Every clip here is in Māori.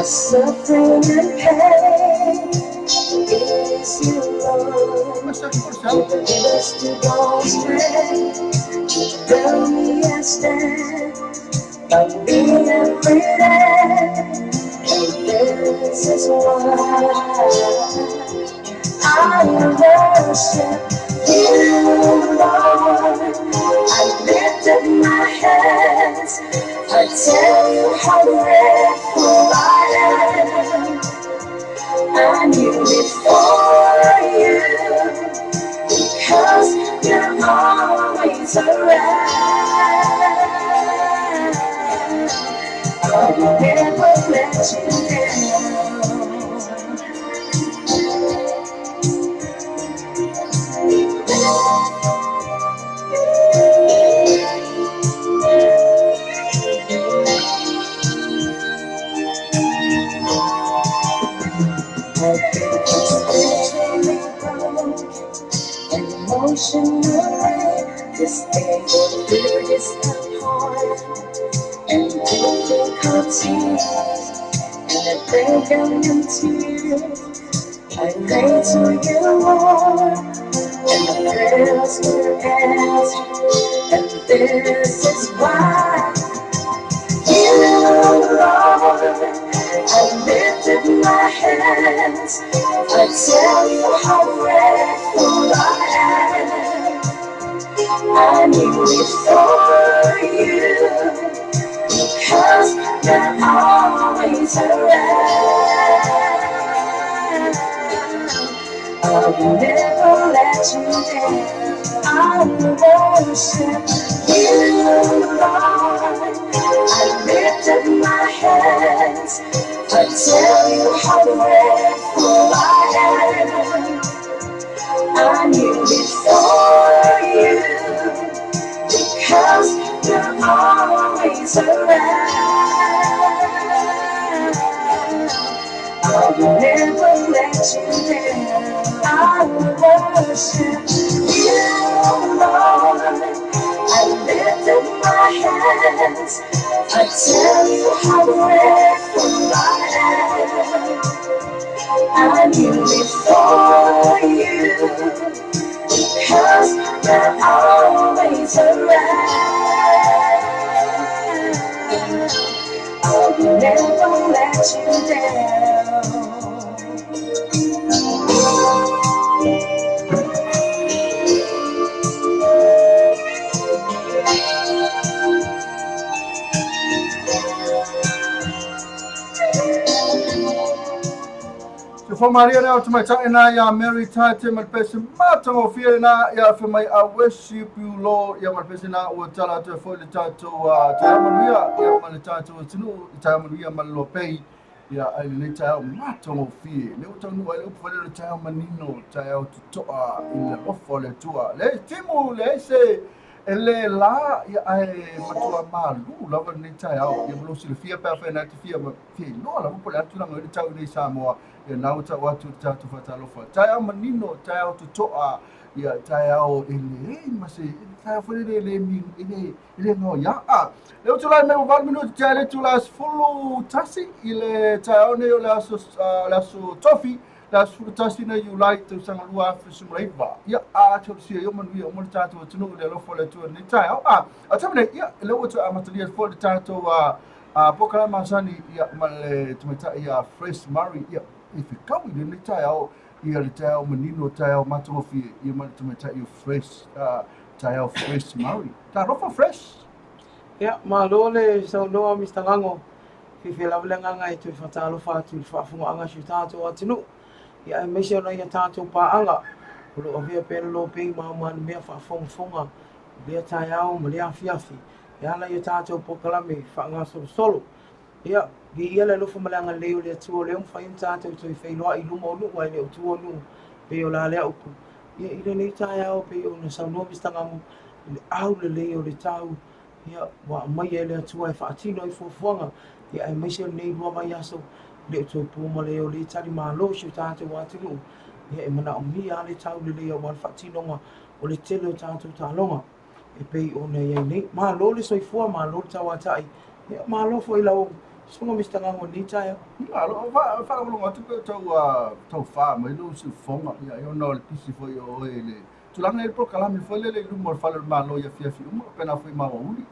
suffering and pain is you, Lord. Lead us to go astray. Tell me and stand by me every day. And this is why I worship you, Lord. I lift up my hands. I tell you how grateful I am. I kneel before you because you're always around. I will never let you I've been spiritually broken and emotionally disabled through this hard and difficulties. And I think I'm in tears. I pray to you, Lord, and the prayers were answered. And this is why you, Lord, I lifted my hands. I tell you how grateful I am. I kneel before you because you're always around. I will never let you down. I will worship you, Lord. I lift up my hands. I tell you how grateful I am. I kneel before you because you're always around. I will never let you down. I will worship you, Lord. I lift up my hands. I tell you how grateful I am. I kneel before you because you're always around. I will never let you down. For Maria now to my China, ya Mary Tate, my person, Martin of Fiona, ya for my I worship you, Lord, ya my person now will tell her to for the title, Maria, ya my title to know, Maria Malopay, ya I later Martin of Fear. No time I look for the child Manino, child to in the offer the tour. Let's Timo, let's say. Ele la ya ai matua malu lava ni TAEAO ya blo silfia pa fa na tifia ma fi no la ko la tuna ngai tau ni Samoa ya na uta watu tatu fatalo fa TAEAO manino TAEAO tutoa ya TAEAO ele mase TAEAO fa le mi ele no ya a le utula me val minuto tale tula fulu tasi ile TAEAO ne la so Tofi la sfruttasi na Iulai tu sanga lua fisumreiva ya a tu si yo manu yo multa tu tunu le lo fole tu ni TAEAO a tamne ya le wato amatalia fole tato pokala masani ya male tumeta ya fresh mari ya ifikawi ni TAEAO ya le TAEAO menino TAEAO matofi ya male tumeta ya fresh TAEAO fresh mari ta rofa fresh ya malole so no Mr. Lango fi la vlenga ngai tu fatalo fatu fa fu anga shutato atinu ya mesho na ya tato pa anga lo ovia pelo pe ma me fa fonga dia TAEAO mali afiafi ya la ya tato pokala me fa nga solo ya gi ile lo fu malanga leo le tu le fa tato tu fe no i lumo lu wa le tu lu pe o la le o ya ile le TAEAO pe o no sa no Mr. Lango au le leo le tau ya wa mai ele tu ai fa tino i fonga ya ai mesho nei lo mai aso le tu pu mo le o le tali ma lo shu tato wa tinu ya e mana o mi ale tau le o wa fa tino ma o le tele tato talonga e pe o nei nei ma lo le soi fu ma lo tawa tai ya ma lo foi la o Sunga Mr. Ngango ni TAEAO. Alo, fa lo ngatu pe tau fa mai lo si fonga ya yo no le pisi foi o ele. Tulanga ele pro kala mi foi le mo fa le malo ya fia fi mo pena foi ma uli.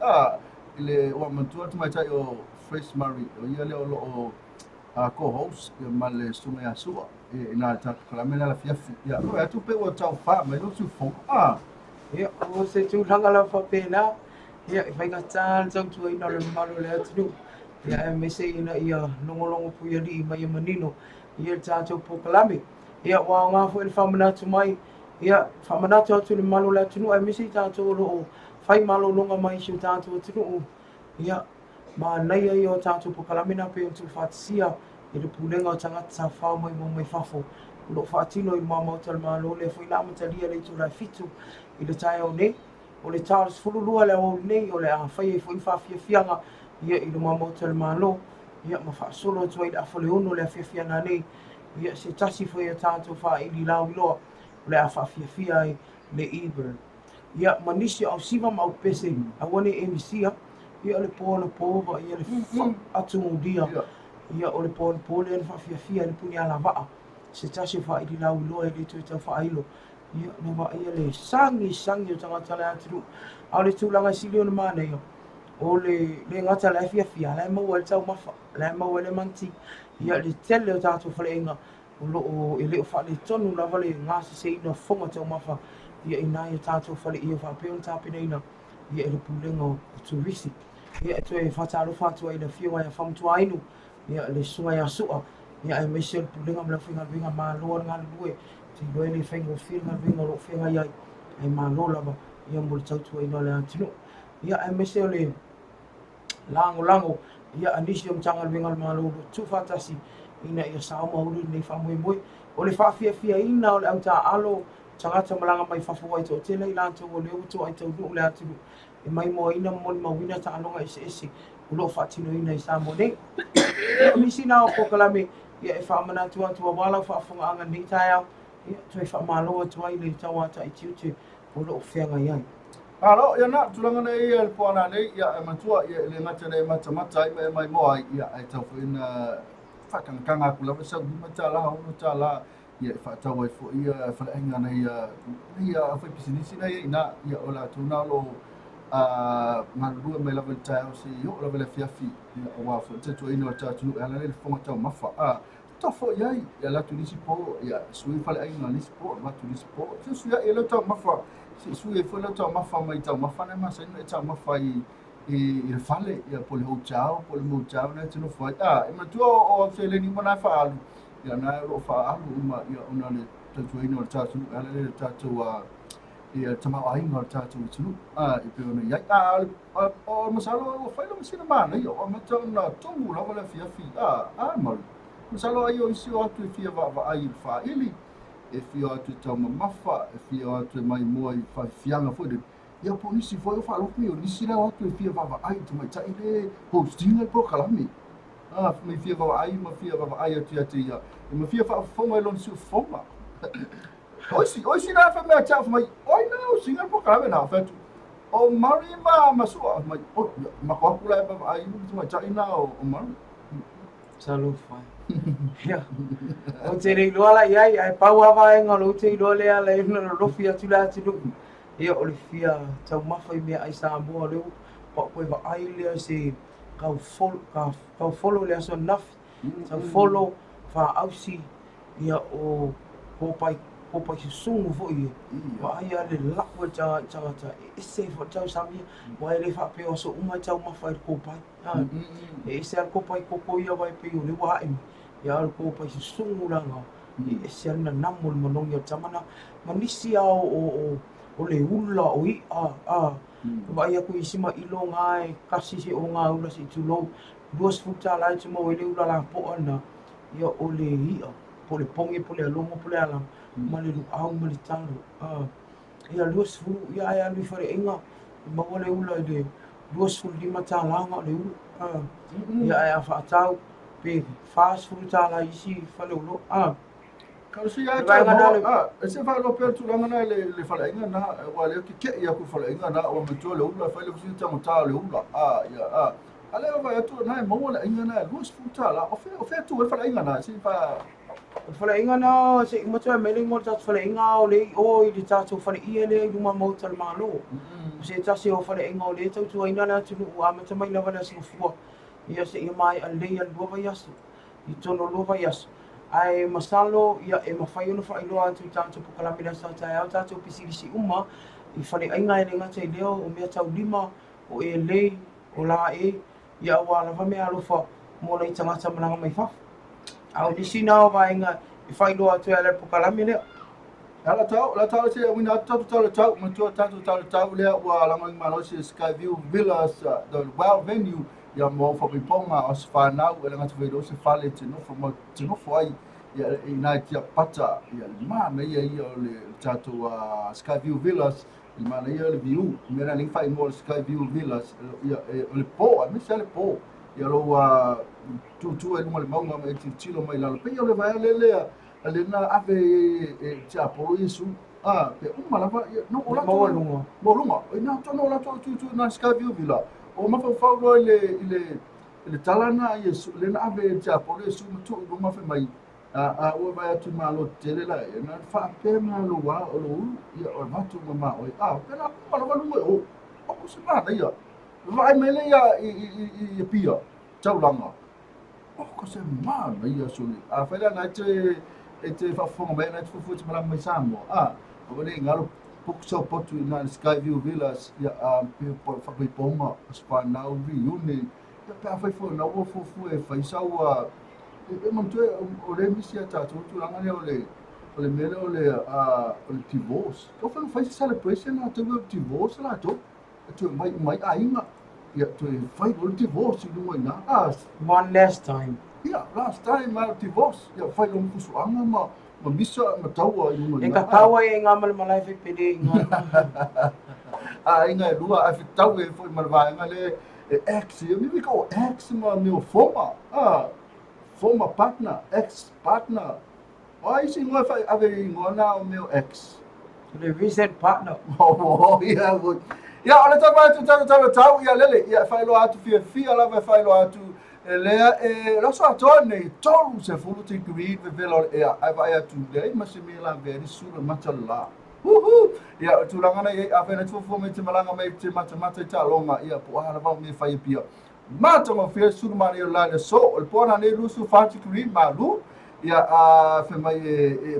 Ele o mantua tu mai tai o Fresh Murray o ia le o co-host ya male sunga ya sua. E na ta kala me la fia fi. Ya lo tu pe o tau fa mai lo si fonga. Ya, o se tulanga la fa pena. Ya, vai gatal tau tu ina le malo le atu. Ya, me se ina ia longolongo puia li mai manino. Ia tātou pokalame. Ia, wā ngā fu ele whamanatu mai. Ia, whamanatu atu le malo le atu. Ai me se tātou lo whai malo longa mai si tātou atu. Ia, ma nei ai o tātou pokalame na pe o tu whatisia. I le pulenga o tangata sa whao mai mo mai whafo. Lo whaatino i mamau tal malo le fui la matalia le tu la fitu. I le TAEAO nei. O le tāras fululua le o nei o le a whai e fui whawhia fianga. Ia i le mamau tal malo. Ia ma whaasolo atu ai le awhale ono le a whiawhianga nei. Ia se tasi fai a tātou wha ili lau iloa. O le a whawhiawhia ai le e-bird. Ia ma nisi au siva ma au pese. A wane e misia. Ia le pōna pōwa. Ia le wha atu mudia. Ia o le pōna pōle ane whawhiawhia le puni ala waa. Se tasi wha ili lau iloa i le tui tau wha ailo. Ia na wa ia le sangi o tangata le atu. Au le tūlanga sili o na mana ia. O le ngata le whiawhia, le maua le tau mafa, le maua le manti. Ia le tele o tātou whale inga. O loo e leo whale tonu lava le ngāsa se ina whonga tau mafa. Ia ina ia tātou whale ia whapeo tāpina ina. Ia e le pulenga o turisi. Ia e tue whataro whatua ina whiunga ia whamtua inu. Ia le sunga ia sua. Ia e meise le pulenga mla whinga winga maa loa ngā lue. Te loe le whaingo whiunga winga lo whinga iai. E maa loa lava. Ia mo le tautua ina le antinu. Ia e meise o le lango ia anisi o mtanga winga malo tu fatasi ina ia sa ma ulu nei fa moi o le fa fia ina o le auta alo tangata malanga mai fa fo ai to tele ila to o le uto ai to no le atu e mai mo ina mo ma wina ta alonga ese o lo fa tino ina i sa mo nei mi sina o pokalame ia e fa mana tu wala fa fonga anga ni TAEAO ia tu e fa malo tu ai le tawata i tiu o lo fenga ai. Alo, ia na tulanga nei le puana nei ia e matua ia le ngata nei mata ia mai moa ia ai tau ina whakangakanga ku lava sau ni mata la hono ta la ia e whatau ai fo ia whalaenga nei ia whai pisinisi nei ina ia o la tuna lo ngalua mai lava le TAEAO si o lava le fiafi ia o wafo te tu ina o tātunu e ala le whonga tau mafa tofo iai ia la tunisi po ia sui whalaenga nisi po ma tunisi po te sui ia le tau mafa si sui e fwela tau mafa mai tau mafa nei masa ina e tau mafa i le fale ia po le hou tau nei tino fwai e matua o se le ni mana whaalu ia na ro whaalu uma ia ona le tatu ina o le tātunu ala le tātou ia tamau ainga o le tātou i tunu i pe ona iai o masalo o whaila masina mana ia o matau na tongu lava le fiafi maru masalo ai o isi o atu e fia wa ai i whaili e fio atu tau mamafa, e fio atu e mai moa i whaifianga fwede. Ia po nisi fwoi o whaalofi o nisi rao atu e fia wawa ai, tu mai tai le hostinga i prokalami. Mai fia wawa ai, ma fia wawa ai atu atu ia. E ma fia whaafonga e lon siu fonga. Oisi na wha mea tau mai, oi na hostinga i prokalami na whatu. O mari masua, mai, ma kohakula e wawa ai, tu mai tai na o mari. Salu fai. Ia. O te rei loa la iai, ai pau awa e ngā lo te loa lea la ina na rofi atu la atu nuku. Ia o le fia tau mawhai mea ai Samoa leo, pa koe wa ai lea se kau folo lea so nafi, tau folo wha ausi ia o kōpai se sungu fo ia. Wa ai ale lakwa tangata, e se fo tau samia, wa ai le wha peo so umai tau mawhai kōpai. E se al kōpai koko ia wai peo le wa haimi. Ia al kōpai se sungu langa, e se alina namu le manongi o tamana, manisi au o le ula o i wa ia kui sima ilo ngai kasi se o ngā ula se tulou, duas futa lai tu mo le ula la po ana, ia o le ia, po le pongi, po le alongo, po le alam, ma le luau, ma le talo, ia luas fulu, ia ai alui whare inga, ma o le ula le luas fulu lima tā langa le ula, ia ai a whaatau, pe fast fulu tā la isi whale ulo, Kalau si ai tai mo se fa lo per tu langa na le falainga na wa le ke ia ku falainga na o matua le ula fa le ku ta mo ta le ula ia Ale o vai atu na mo la inga na lus futa la o fe tu e fa inga na si fa Fala inga na se matua mele ngol tat fala inga o le o i tatou fala ia le luma mau tal malo. Se tasi o fala inga o le tau tua ina na tunu ua mata mai lava na singafua. Ia se ia mai a lei al luava yasu. I tono luava yasu. Ai masalo ia e mawhai ono whai loa atu tatou pukalami na sa TAEAO tatou pisilisi uma. I fale inga e le ngata i leo o mea tau lima o e lei o la e. Ia ua lava mea alofa mo na i tangata malanga mai fafu. Au nisi nao vainga I whai loa atu e le pukalami leo. la tau se wina tau tau ma tu tau le wa la ngai malo se Skyview Villas the well venue ya mo fa bi ponga os fa na e nga tu do se fale tino fo ai ya ina tia pata ya ma me ya le tatu Skyview Villas ma na ya le view me na ling fai mo Skyview Villas ya le po me se le po ya lo tu e mo le maunga me tilo mai la pe yo le vai le ale na ave e tia po isu pe uma lava no ola mo lunga ina to no la to tu na Skyview Villa o ma fa lo ile talana yesu le na ave tia po isu tu lo ma fe mai o vai atu ma lo tele la na fa pe ma lo wa o lo ia o ma tu ma o pe na ma lava lunga o ko se ma na ia vai mele ia i pia tau langa o ko se ma na ia so ni fa na e te whafonga mai na te fufuti malama mai Samoa. O ne ngaro puksa potu na Skyview Villas ia pe whakai ponga as whanau reunion. Ia pe awhai fo na ua fufu e whaisau e mamtue o le misi a tātou turanga ne o le mele o le divorce. Tō whanu whaisi celebration na te wea divorce la tō. E tu mai a inga. Ia tu e whai o le divorce i lunga ina. One last time. Yeah, last time I divorce. Yeah, fight on kusuanga ma misa matawa yung E ka tawa e nga malmalai fe pede nga. Inga lua a fitawa e foi malvai nga le ex, mi ko ex ma meu former partner, ex partner. Ai si ngoi fai ave ngona o meu ex. The recent partner. Oh, yeah, good. Yeah, ala tau ya lele, ya fai lo atu fia la fai lo atu lea la so atone tolu se fulu te grid ve velo ai vai atu le ma se me la veri sura matala ia tu langana ia avena tu fo me te malanga me te mata ta longa ia po ala va me fai pia mata ma fia sura mari la so il pona ne lusu fati grid malu ia fe mai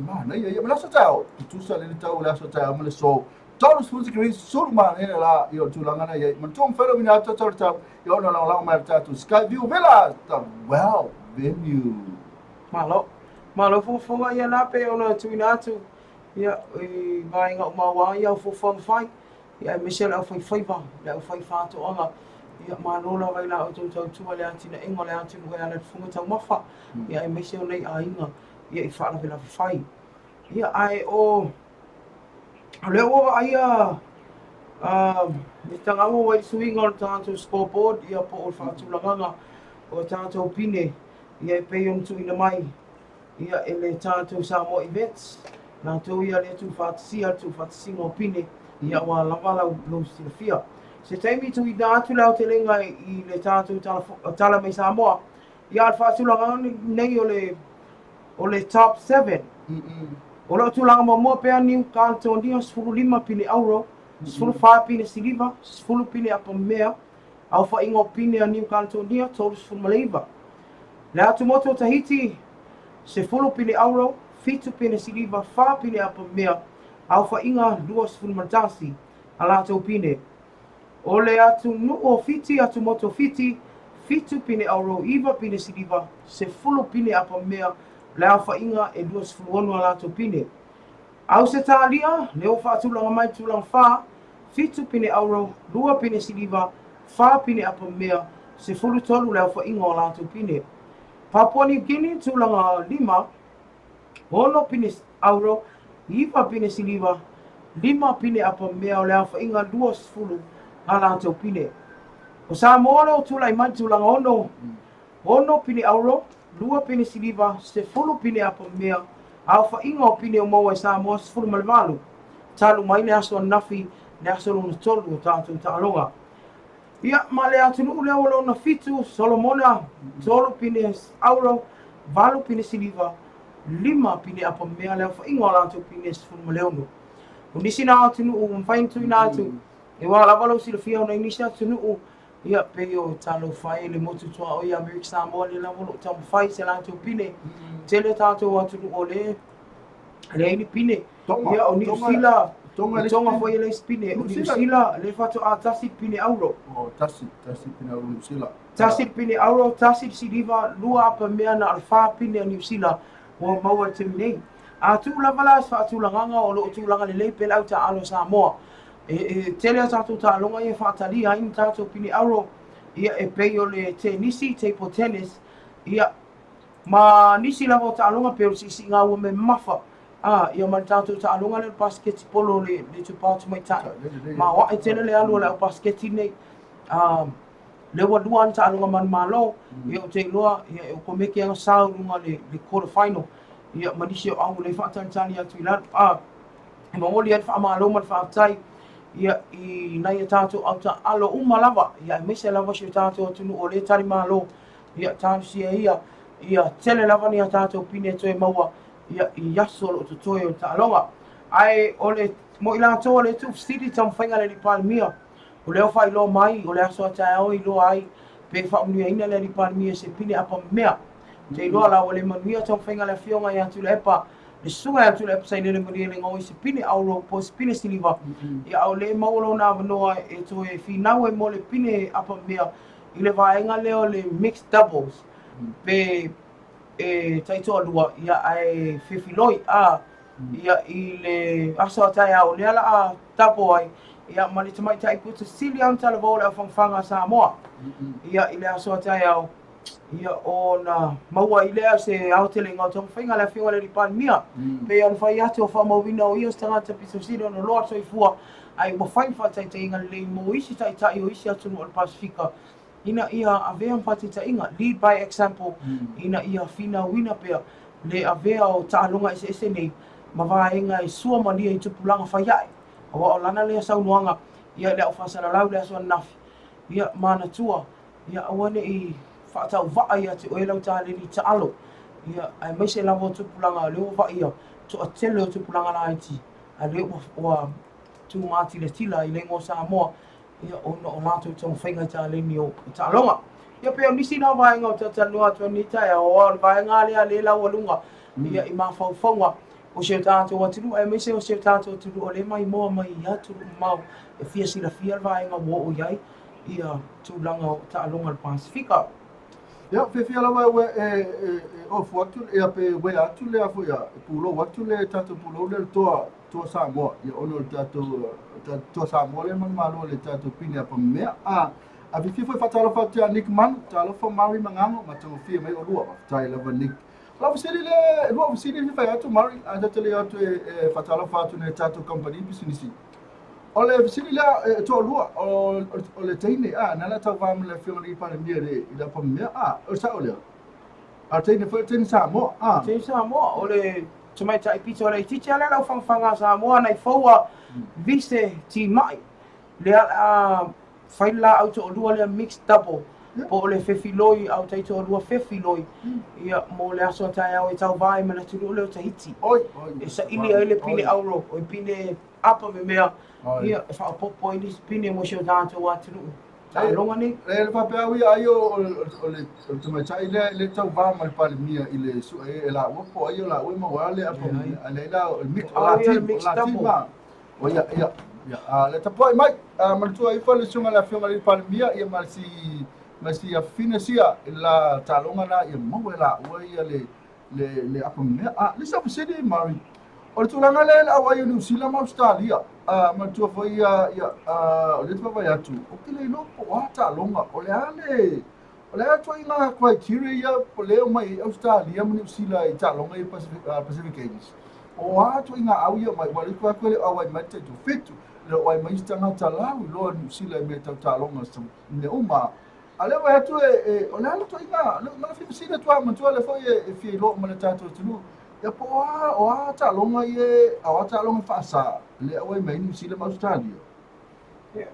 ma na ia ma la so tao tu sa le tau la so tao ma le so tolu fulu grid sura mari la ia tu langana ia ma tu fero mina tau yo no lang mai tatu Skyview Villa the well venue malo fo ia na pe ona tuina atu ia e vai nga mawa ia fo fai ia Michelle au fai ba la fai fa to ona ia malo la vai la o tu le atina ingo le atu ko ana funga tau mafa ia e Michelle nei ainga ia I fa la fai ia ai o le o ai mi tangamo wai swing on tātou scoreboard ia po o whaatulanganga o tātou pine ia e pei on tuina mai ia e le tātou Samoa events nā tau ia le tu whaatisia tu whaatisinga o pine ia wā lawala lau silafia se taimi tu I nātu lau te lenga I le tātou tala mai Samoa ia al whaatulanganga nei o le top 7 o lau tulanga mua pea New Caledonia 15 pine euro Sfulu wha pine siliva, sfulu pine apa mea, au wha ingo pine a New Caledonia, tolu sfulu maleiva. Le atu moto Tahiti, se fulu pine euro, fitu pine siliva, wha pine apa mea, au wha inga lua sfulu matasi, a lato pine. O le atu nuo fiti, atu moto fiti, fitu pine euro, iwa pine siliva, se fulu pine apa mea, le au wha inga e lua sfulu onu a lato pine. Au se tālia, leo whaatulanga mai tulanga wha, fitu pine euro, lua pine siliva, wha pine apa mea, se fulu tolu leo wha ingo lato pine. Papua New Guinea tulanga 5, ono pine euro, iwa pine siliva, 5 pine apa mea o leo wha inga lua sfulu a lato pine. O Samoa leo tulai mai tulanga ono pine euro, lua pine siliva, se fulu pine apa mea, au wha inga o pine o maua I Samoa sfulu malvalu. Talu mai ne aso nafi, ne aso luna tolu o tātou tālonga. Ia ma le atunu le o na fitu Solomona tolu pine auro valu pine siliva lima pine apa mea le fa ingo la tu pine sfun leono unisi na atunu u fain tu na tu e wa la valo si le fia na inisi atunu u ia pe o talo fai le motu tua o ia America Samoa le la volo tam fai se la tu pine tele tato atunu o le ini pine ia o ni sila tonga foi le spine o ni sila le fatu atasi pine auro o tasi pina o New Zealand. Tasi pine auro, tasi siliva, lua apa mea na alfa pine New Zealand, o maua te minei. A tu lava la sa tu langanga o lo tu langa le le pela uta alo Samoa. Tele ata tu ta longa e fatali a in tato pine auro, ia e pei o le te nisi te po tennis, ia ma nisi lava o ta longa pe o si ngā ua me mafa. Ia man tato ta longa le basketi polo le tu pātu mai tai. Ma wa e tele le alu le basketi nei. Le wa duan ta alunga man malo ia o te loa ia o ko meke anga sau lunga le quarter final ia manisi o au le fa tantani atu ila e mongoli at fa malo man fa tai ia I nai tato au ta alo uma lava ia me se lava si tato tunu o le tari malo ia tan si ia tele lava ni tato pine to e maua ia I yaso lo to toyo ta alonga ai ole mo ila to le tu city tam fainga le palmia o leo fai lo mai o le aso TAEAO I lo ai pe fa MANUIA ina le palmia se pine apa mea te lo ala o le MANUIA tau whainga le fionga ia tu le epa le sunga ia tu le epa sai le MANUIA le ngoi se pine auro po se pine siliva ia au le maulo na manoa e to e finau e mo le pine apa mea I le vaenga leo le mixed doubles pe taito alua ia ai fefiloi ia I le aso TAEAO le ala a tapo ai ia mali te mai tai puta sili am tala vola a whangwhanga Samoa. Ia I le aso TAEAO. Ia o na maua I lea se aotele ngā tong whainga le whiunga le ripan mia. Pe an whai ate o whamawina o ios tangata piso siri o na loa toi fua. Ai mo whain whatai te inga le mo isi tai tai o isi atunu o le Pasifika. Ina ia avea mpati ta inga. Lead by example. Ina ia whina wina pea. Le avea o taalonga ese nei. Ma vaenga I sua malia I tupulanga whaiai. Awa o lana lea saunuanga ia lea o whasara lau lea soa nafi ia mana tua ia awane I whaatau waa ia te oelau tāle ni ta alo ia ai maise lawa o tupulanga leo wa ia to a tele o tupulanga la iti a leo wa tu mati le tila I lengo Samoa ia ona o lato tong whainga tāle ni o ta alonga ia peo nisi na vaenga o tatanua tua ni taia o vaenga lea le lau alunga ia I mawhauwhaunga o se tātou atunu, ai me se o se tātou atunu o le mai moa mai atu mau e fia sila fia vaenga wo o iai ia tūlanga o taalonga le Pasifika. Ia, fia lawa o fuatu ia pe we atu le afu ia pulo watu le tātou pulo le toa Samoa ia ono le tātou Samoa le man malo le tātou pini apa mea a fi foi fatalo fatia Nick man talo fa mari mangango ma tau fia mai o lua tai lava Nick la visiri le lua visiri ni fai atu mari ata tele atu e fatalo fatu ne tato company business o le visiri la to lua o le teine nala tau vam le fiori pa le mia le ila pa mia o sa o le a teine foi teine Samoa teine Samoa o le tumai tai pito le titi ala la fanga Samoa nai foa vise ti mai le fai la auto o lua le mixed double po le fefiloi au taito o lua fefiloi ia mo le aso TAEAO tau vai mana tulu le o tahiti e sa ili ai le pine auro o pine apa me mea ia e wha popo I nis pine mo sio tātou wa tulu longa ni le papea ui ai o le tumaitai le tau vā mai pale mia I le su e la ua po ai o la ua maua le apa le la o mix double o ia le tapoi mai manatua I le sunga le whiunga le pale mia ia masi a finasia la talonga la ia maua la ua ia le apa mea le sa pasedi mari o le tulanga le awa ia New Zealand ma Australia manatua foi ia o le tawai atu o ke le no po wa talonga o le atu inga criteria po le mai Australia ma New Zealand I talonga I Pacific Games o atu inga au ia mai wale kwa kwele awai mate tu fitu le awai mai stanga talawi lo New Zealand me talonga sa ne uma ale wa atu o le atu inga ma fi sina tu ma tu le foi e fi lo ma le tatu tu ya po o talonga ye awa talonga fa sa le awai mai New Zealand ma Australia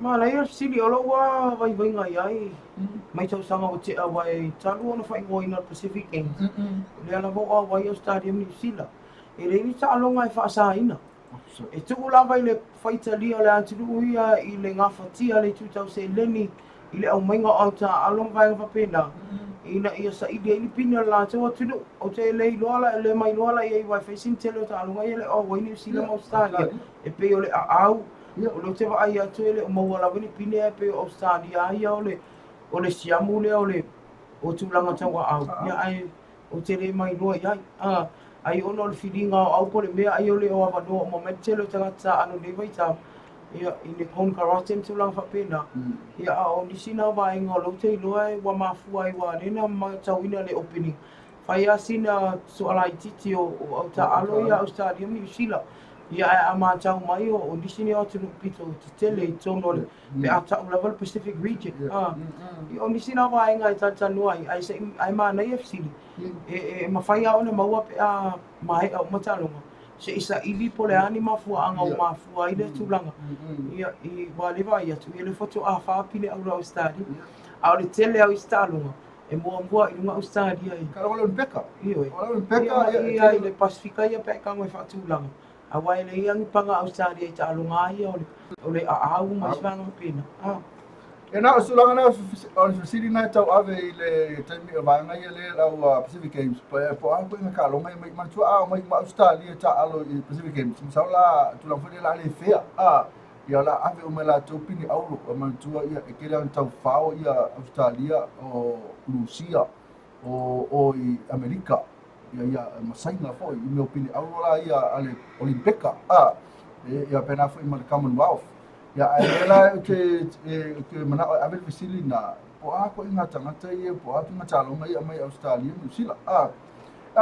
Mana ia sili o loa vai ngai ai. Mai tau sanga o te awai talu ona whai ngoi na Pacific Games. Le ana vo awai o Stadium New Zealand. E reini ta alonga e whaasa ina. E tuku la vai le whaita lia le anturu ia i le ngawhatia le 2011 i le au mainga au ta alonga vai ngawhapena. Ina ia sa idia ili pina la te watunu o te le iloala e le mai iloala i wai whaisin telo ta alonga i le o wai New Zealand Australia. E pe o le au. O le te vai atu ele o maua wini pine e pe o Australia ia o le siamu le o tūlanga tau au. Ia ai o te re mai loa iai. Ai ono o le whiringa o au pole mea ai o le o awanoa o momentelo tangata anu ne vai tau. Ia i le kon karate tūlanga whapena. Ia a o nisina wa inga o lau te iloa e wa mafua i wa nena ma tauina le opening. Whai a sina so ala i titi o au ta alo ia Australia mi usila. Ia e a mātau mai o nisini o tunu pito te tele i tono le pe a tau level Pacific Region. I o nisina wa inga i tatanua ai se ai mana i FCD. E mawhai a one maua pe a mahe au matalonga. Se isa ili pole ani mafua anga o mafua i le tūlanga. Ia i walewa i atu i le foto a whaapine au rau stadi. A o le tele au i stalunga. E mua i lunga au stadi ai. Kara wala unpeka. Iyo e. Ia i le Pasifika ia pe kango i whaatūlanga. A wai le iangi panga Australia i ta alunga ia o le au mai svanga pena. E na usulanga na o le fasili na tau ave i le taimi o vanga i le au Pacific Games. Po a ko ina ka longa mai mantua a mai ma Australia ta alo i Pacific Games. Saula tulang fo la le fea. Ia la ave o mela tau pini aulo o mantua ia e kele an tau fao ia Australia o Lucia o i Amerika. Ia masainga fo i meu pini aulo ia ale Olimpeka. Ia pena fo i ma Commonwealth. Ya ela ke mana ave visili na po a ko inga tangata ia po a tunga talo mai mai Australia New Zealand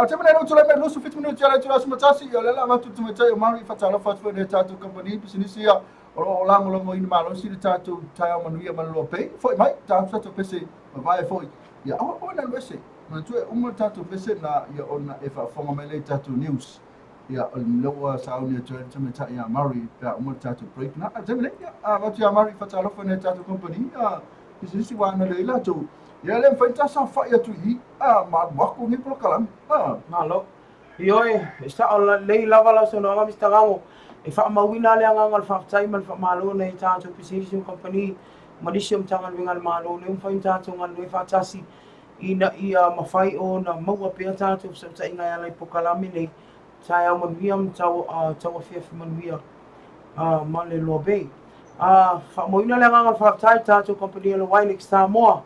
te mena no tula me lusu fit minutos ya tula sumatasi ya lela ma tutu mai tai mari fatala fat for de tatu company business ya o la mo mo in malo si de tatu TAEAO MANUIA man LOABAY foi mai ta sa to pese vai foi ya o na wese ma tu o tatu pese na ya ona e fa fonga mai le tatu news ya loa sauni to ta ya mari pa umur tatu break na jamile ya ma ya mari fa talo fa ne tatu company business wa na le la to ya le fa ta sa fa ya tu hi ma ko ni pro kalam Malo. Io e sta o lei lava la sono ma mi stavamo e fa mawina le anga ngal fa tai mal fa malo nei tatu business company malisium tangal wingal malo le fa tatu ngal le fa tasi ina ia mafai o na maua pe tatu sa ta inga ya le pokalami nei TAEAO MANUIA tau awhiawhi MANUIA ma le LOABAY. Whamoina le nganga whaktai tātou company ala wai next Samoa.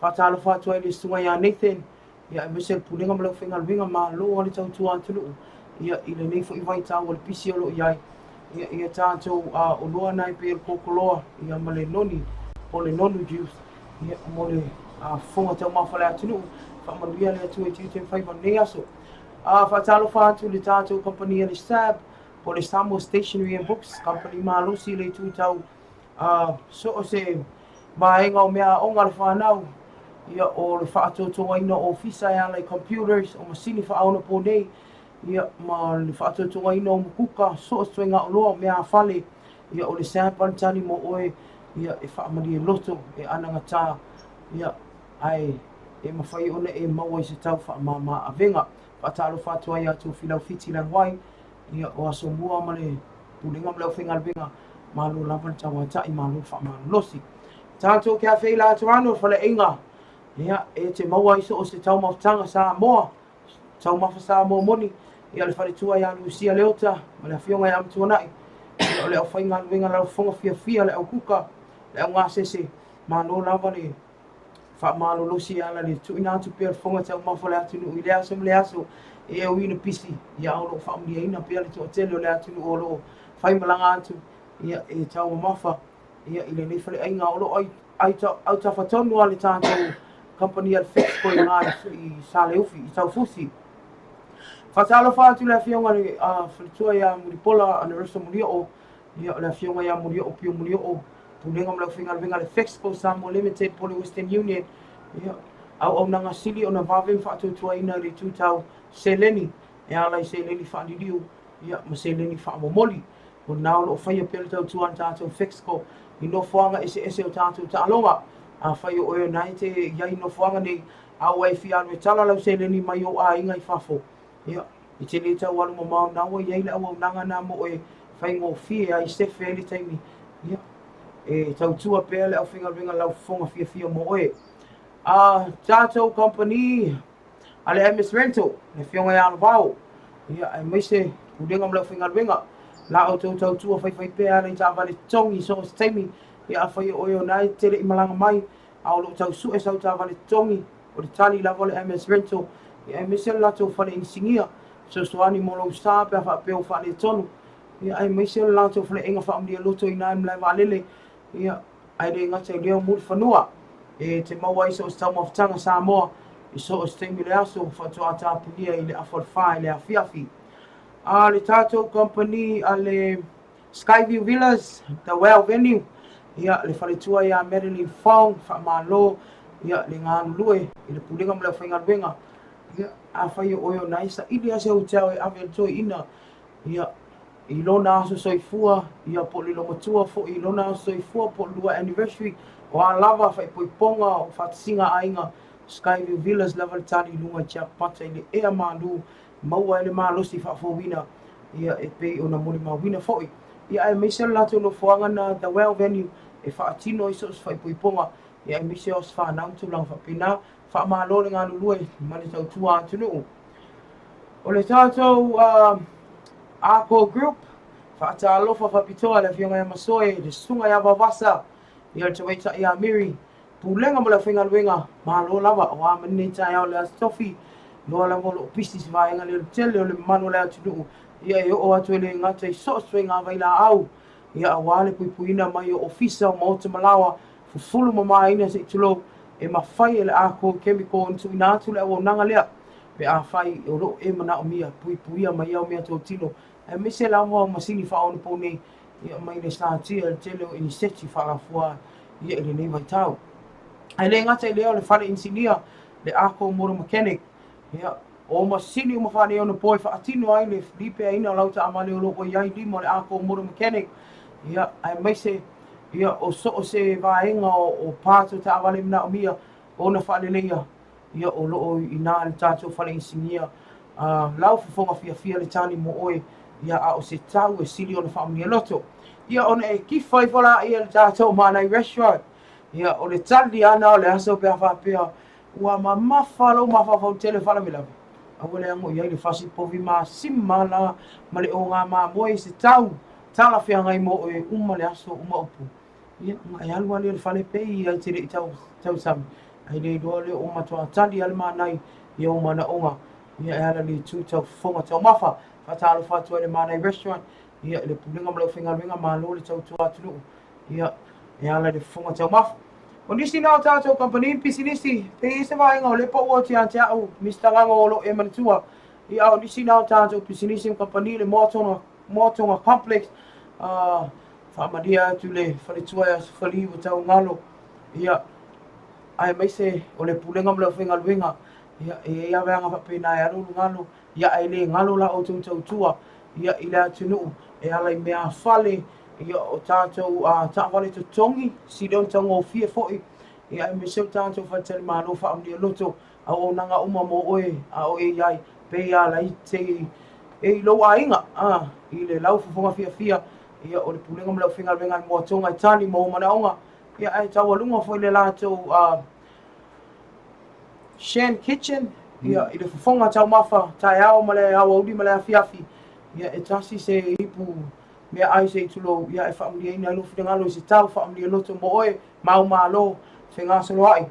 Whatalo whatua i le sunga ia Nathan. Ia e mese pulinga ma lau whinga winga ma lo ali tau tua antunu. Ia i le neifo i vai tau wale pisi alo iai. Ia tātou o loa nai pe el kokoloa. Ia ma le noni, po le nonu juice. Ia mo le whonga tau mawhale atunu. Whamanuia le atu e tiu te whaiva nei aso. Whatalo whātu le tātou company le SAB, po le Samoa Stationery and Books, company malosi le tūtau. So o se maenga o mea o ngara whanau, ia o le whaatotonga ina o fisa ia le computers, o masini whaona po nei, ia ma le whaatotonga ina o mukuka, so o tuenga o loa mea whale, ia o le sampan tani mo oe, ia e whaamari e loto, e ananga tā, ia ai e mawhai ona e maua i se tau whaamama avenga. Whatalo whatua ia tō whilau whiti lang wai, ia o aso mua ma le pulinga mlau whingal winga, malo lawan tawa tai malo whamalo losi. Tātou kia whei la tuano whale inga, ia e te maua iso o se tau mautanga sa moa, tau mafa sa moa moni, ia le whare tua ia Lucia Leota, ma le whionga ia amtuanai, ia o le au whaingal winga lau whonga fia le au kuka, le au ngā sese, malo lawan e, fa malo losi ala le tu ina tu per fonga tau mafole atu no ile aso mle aso e o ina pisi ia o lo fa mlia ina pe le to hotel le atu o lo fai malanga atu ia e tau mafa ia ile le fale ainga o lo ai ta fatonu ale tanto company al fix ko ina i sale ufi i tau fusi fa talo fa tu le fionga le fritua ia muripola ana resto mulio ia le fionga ia mulio o pio mulio pulinga mlau whingal winga le Fexco Samoa Limited Poli Western Union. Ia, au nanga sili o na vavem whaatutua ina le tūtau Seleni. E alai Seleni whaaniriu, ia ma Seleni whaamomoli. o nao lo fai pele tau tuan tātou fixco i no fuanga ese o tātou tālonga a fai o nai te iai no fuanga nei a wai fi anu e tala lau se leni mai o a inga i fafo ia i te le tau walu mamau naua iai le au nanga na mo e fai ngō fie ai sefe ele taimi ia e tau tua pele au finga ringa lau fonga fia mo e a tātou company ale MS Rental le fionga ia vau ia ai mai se udenga mo lau finga ringa la o tau tua fai pea nei ta vale tongi so taimi ia fai o nai te le malanga mai a o tau su e sau ta vale tongi o le tali la vole MS Rental ia mai se la tau fale insingia so ani mo lo sta pe fa pe o fa le tonu ia ai mai se la tau fale inga fa am dia loto ina mlai valele ia ai le ngata leo mul fanua e te mawai so sta mo tanga sa mo i so taimi le aso fa to ata pulia i le afol fa le afiafi a le tātou company a le Skyview Villas, the Well Venue, ia le whaletua ia Marilyn Fong, whaamalo, ia le ngānu lue, i le pulinga mle whainga ruenga, ia a whai o oio na isa, ili ase o tau e awe toi ina, ia i lona aso soifua, ia po le lomatua fo i lona aso soifua po lua anniversary, o a lava whai poiponga o whatisinga ainga, Skyview Villas lava le tani lunga tia pata i le ea malu, maua ele malosi whaafowina, ia e pei o na mori mawina foi. Ia e meise lato no fuanga na The Well Venue, e whaatino i sos whaipuiponga, ia e meise os whanau tu lang whapina, whaamalo ngā lulue, mani tau tua atunu. O le tātou Arco Group, whaatalofa whapitoa le fionga ia masoe, le sunga ia wawasa, ia le tawaita ia miri, pulenga mo le whinga luenga, malo lava, o a mani TAEAO le as Tofi, loa la mo lo pistis vaenga le tele o le manu le atu ia e o atu ele ngata i so ngā vaila au ia awale puipuina mai o ofisa o mauta malawa fufulu mamaina se tulo e mawhai ele ako chemical ntu ina atu le o nanga lea pe a whai o ro e mana o mia puipuia mai au mea tō tino e mise la mo masini wha onu po nei ia mai le stātia le tele o iniseti whalafua ia ele nei vai tau e le ngata i leo le whale insinia le ako moro mechanic ia o masini o mawhane o na poi whaatino ai le flipe a ina lauta amale o loko iai limo le ako moro mechanic ia ai maise ia o so o se vaenga o pato ta avale mna o mia o na whaleleia ia o loo ina le tātou whale insinia lau fufonga fia le tani mo oe ia a o se tau e sili o na whaamia loto ia o na e kifai whala ia le tātou manai restaurant ia o le tali ana o le aso pia whapea ua mamafa lo mafafau tele whala milawe. Awale ango iai le fasi povi ma sima la ma le o ngā mā moe se tau tala whia ngai mo e uma le aso uma upu. Ia ngai alua le whale pei ai te rei tau sami. Ai le doa le o matua tali ale mānai i o mana onga. Ia e ala le tū tau whonga tau mafa. Whatalo whatua le mānai restaurant. Ia le pulinga mlau whinga ringa mā lo le tau tua tunu. Ia e ala le whonga tau mafa. O nisi nao tātou company pisi nisi, pe se vaenga o le po ua te au, Mr. Rango o lo e manitua. Ia o nisi nao tātou pisi nisi company le Moatonga Complex, whaamadia atu le whaletua ea se whali o tau ngalo. Ia, ai maise o le pulenga mleo whenga luenga, ia e ia veanga whapena e arulu ngalo, ia e le ngalo la o tau tua, ia i le atu nuu, e ala i mea whale, ia o tātou tāwale to tongi, si reo tau ngō fie foi, ia e meseu tātou whaitele mālo whaamdia loto, a o nanga uma mo oe, a o e iai, pe ia lai te e ilo a inga, i le lau fufonga fia, ia o le pulenga mlau whinga renga mua tonga i tani mo mana onga, ia e tau alunga foi le lātou Shan Kitchen, ia i le fufonga tau mafa, TAEAO ma le awa udi ma le afiafi, ia e tasi se ipu, mea ai se tulo ia e whaamlia ina lufu de ngalo i se tau whaamlia loto mo oe mau malo se ngā solo ai.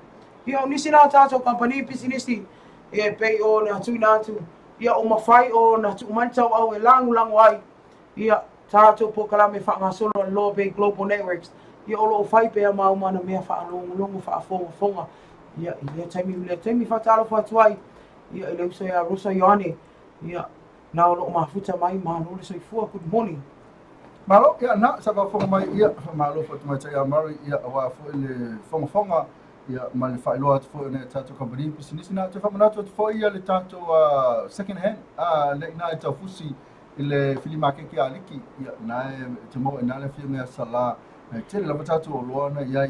Ia o nisi nā tātou company pisi nisi e pei o na tui nātu ia o mawhai o na tu umantau au e langu ai ia tātou po kalame wha ngā solo an LOABAY Global Networks ia o loo whai pea mau mana mea wha longu wha fonga ia i lea taimi whatalo whatuai ia i leo soia rosa Ioane ia nā o loo mafuta mai ma lole soifua good morning. Malo ia na sa ba fonga mai ia malo fo mai tai amari ia wa fo le fonga ia ma le failo at fo ne tato company business na te famana to fo ia le tato second hand le na ta fusi ile filima ke aliki ya na te mo na le filme sala te la matatu o lona ya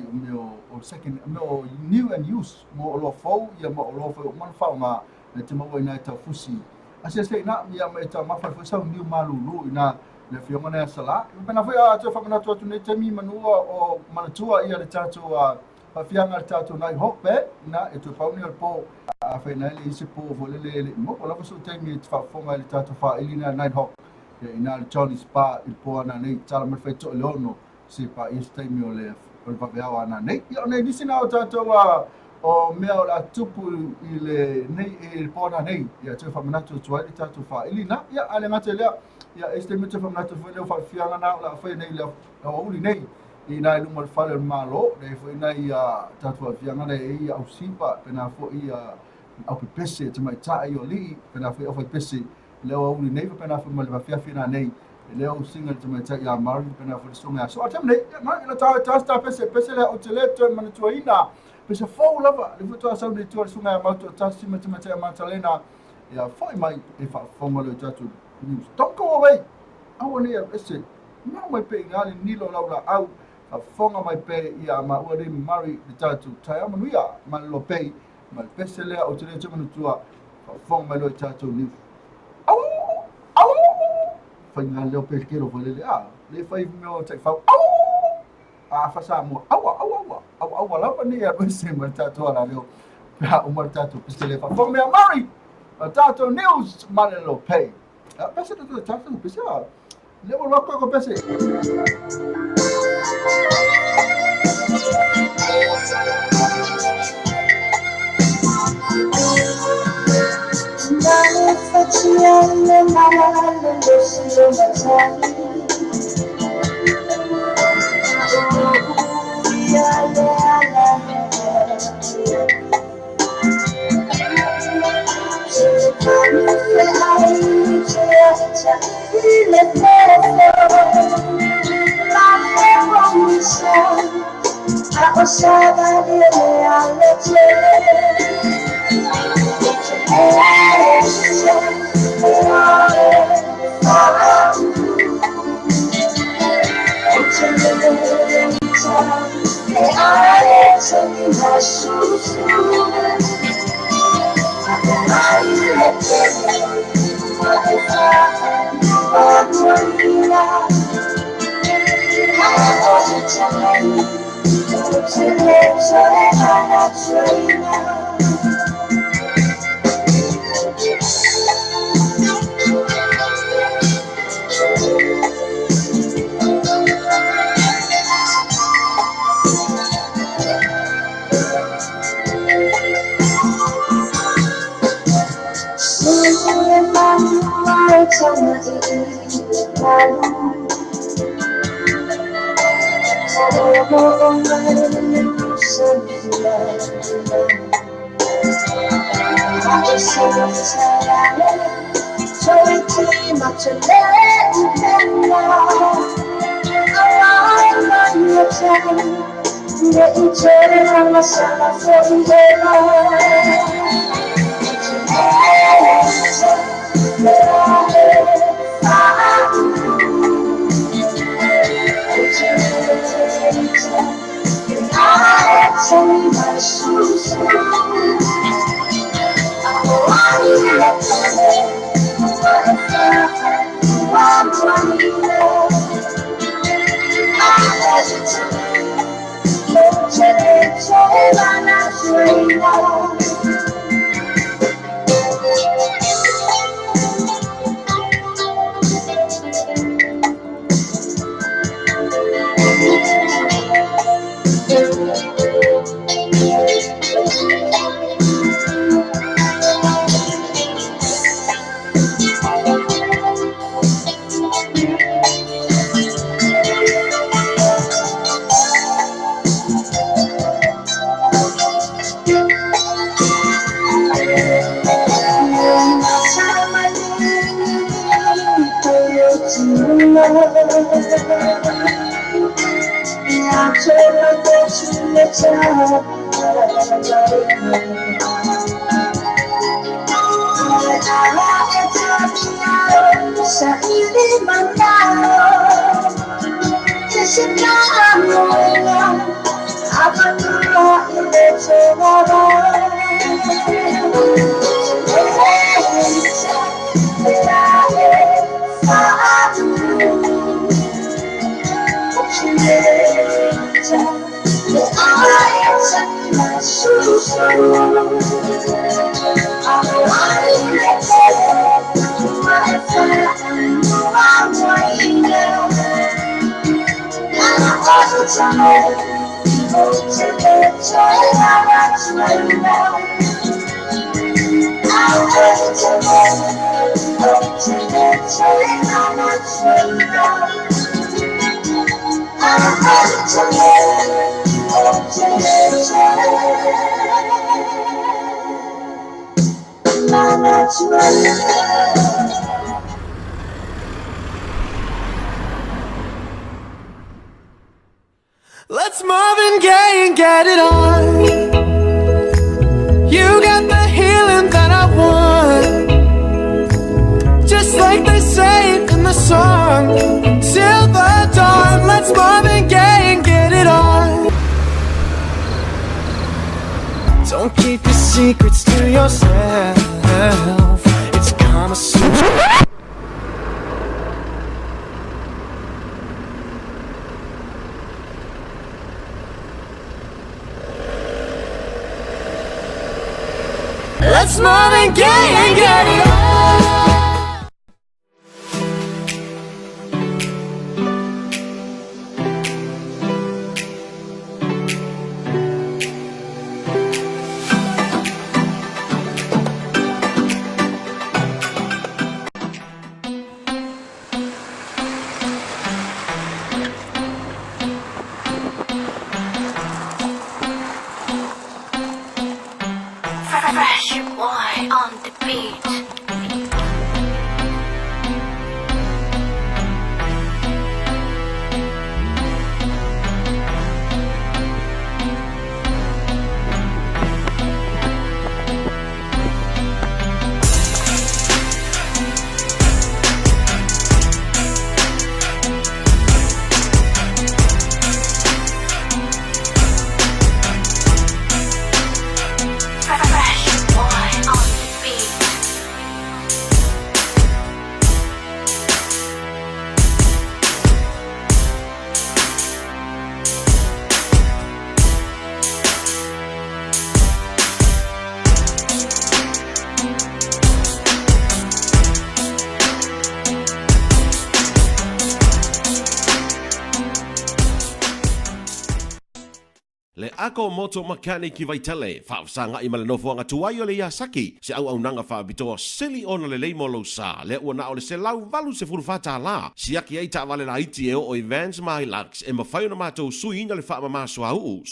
o second o new and use mo lo fo ya mo lo fo man fa ma te mo ina ta fusi ase se na ya me ta ma fa sa new malulu ina le filme na sala pena foi a te fa na tu ne te mi manua o manatua ia le tatu a fa fianga le tatu nai hope na e tu fa ni po a fe na le se po vo le mo la so te mi fa fo ma le tatu fa elina nai hope ina le Johnny Spa il po ana nei tala me fe to leono si pa este mi o le pa vea ana nei io nei disi na o tato wa o me o la tupu ile nei il po ana nei ia te fa manato tu ai tato fa elina ia ale ngate le ia este mi te fa manato fa le fa fianga na la fa nei le o uli nei ina lu mal fa le malo nei fa nei tato fianga nei ia au sipa pena fo ia au pese te mai tai o li pena fo o pese leo uli nei pena fo mal fa fina nei leo singa te mai tai ya mar pena fo songa so atem nei na ina ta sta pese le o teleto man to ina pese fo lava le foto sa de to songa ma to ta si mai tai ma talena ya fo mai e fa fo mal to news don't go away I want to pese na mai pe ngali nilo laula au a fonga mai pe ia ma ua re mari de tatu TAEAO MANUIA ma lo pe ma pese le o tele te manu tua fonga mai lo tatu ni au au fa ngal lo pe kero fo le le fa me te fa au a fa sa mo au la pa ni ya pese ma tatu ala le pa o ma tatu pese le fa fonga me mari tatu news ma le lo pe pese de tatu pese le mo lo ko pese Facciamo male lo si lo sarili manalo Kisinamola Apatua iletelara Let's Marvin Gaye and get it on. You got the healing that I want, just like they say in the song, till the dawn. Let's Marvin Gaye and get it on. Don't keep your secrets to yourself. It's Kama Sutra. Let's Marvin Gaye and get it on. Fresh boy on the beat. Le ako moto mechanic vai tele fa sanga i malanofo nga tuai o le Yasaki se au nanga fa bitoa sili ona le leimo lo sa le ona o le se lau valu se furu fata la si aki ai ta vale la iti e o events my lux e mafai na mato sui ina le fa mama swau